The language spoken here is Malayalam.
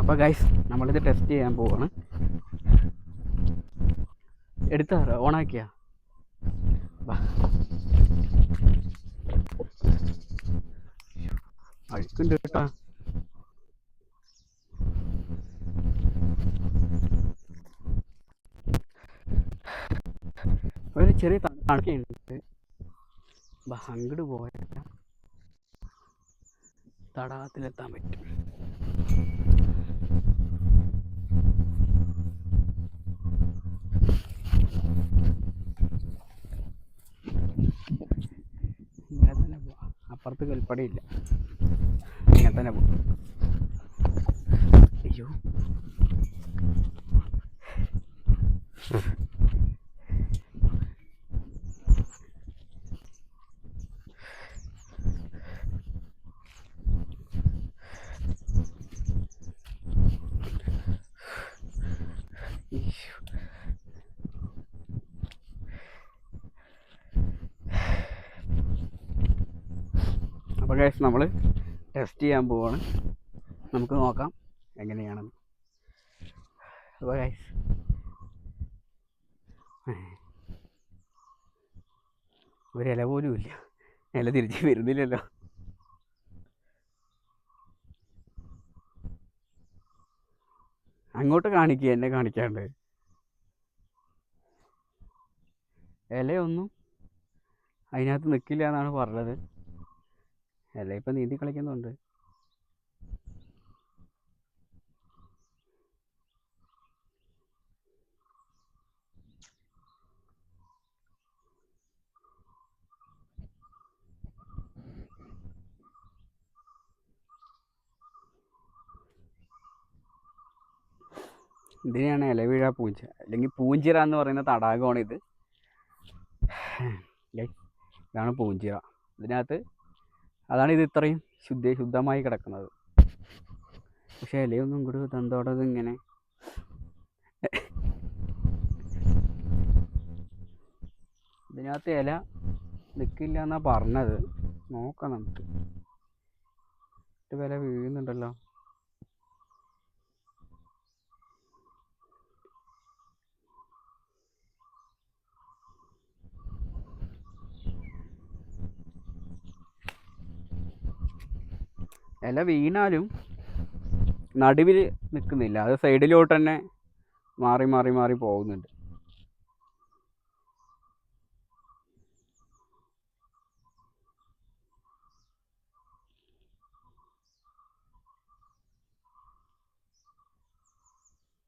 അപ്പോൾ ഗൈസ് നമ്മളിത് ടെസ്റ്റ് ചെയ്യാൻ പോവാണ്. എടുത്താറോ ഓണാക്കിയാ അഴുക്കുണ്ട് കേട്ടോ. ഒരു ചെറിയ തണുക്കുണ്ട്. അങ്ങോട്ട് പോയ തടാകത്തിലെത്താൻ പറ്റും. ഇങ്ങനെ തന്നെ പോവാം. അപ്പുറത്ത് കൽപ്പടയില്ല, ഇങ്ങനെ തന്നെ പോവാം. അയ്യോ അപ്പോൾ ഗൈസ് നമ്മൾ ടെസ്റ്റ് ചെയ്യാൻ പോവാണ്. നമുക്ക് നോക്കാം എങ്ങനെയാണെന്ന്. അപ്പോൾ ഗൈസ് ഒരു ഇല പോലും ഇല്ല. ഇല തിരിച്ച് വരുന്നില്ലല്ലോ. അങ്ങോട്ട് കാണിക്കുക, എന്നെ കാണിക്കാണ്ട്. ഇലയൊന്നും അതിനകത്ത് നിൽക്കില്ല എന്നാണ് പറഞ്ഞത്. ഇല ഇപ്പം നീന്തി കളിക്കുന്നുണ്ട്. ഇതിനെയാണ് ഇലവീഴ പൂഞ്ച, അല്ലെങ്കിൽ പൂഞ്ചിറ എന്ന് പറയുന്ന തടാകമാണിത്. ഇതാണ് പൂഞ്ചിറ. ഇതിനകത്ത് അതാണ് ഇത് ഇത്രയും ശുദ്ധമായി കിടക്കുന്നത്. പക്ഷേ ഇലയൊന്നും കൂടി തന്തോടത് ഇങ്ങനെ ഇതിനകത്ത് ഇല നിൽക്കില്ല എന്നാണ് പറഞ്ഞത്. നോക്കാം നമുക്ക്. വില വീഴുന്നുണ്ടല്ലോ. ഇല വീണാലും നടുവിൽ നിൽക്കുന്നില്ല, അത് സൈഡിലോട്ട് തന്നെ മാറി മാറി മാറി പോകുന്നുണ്ട്.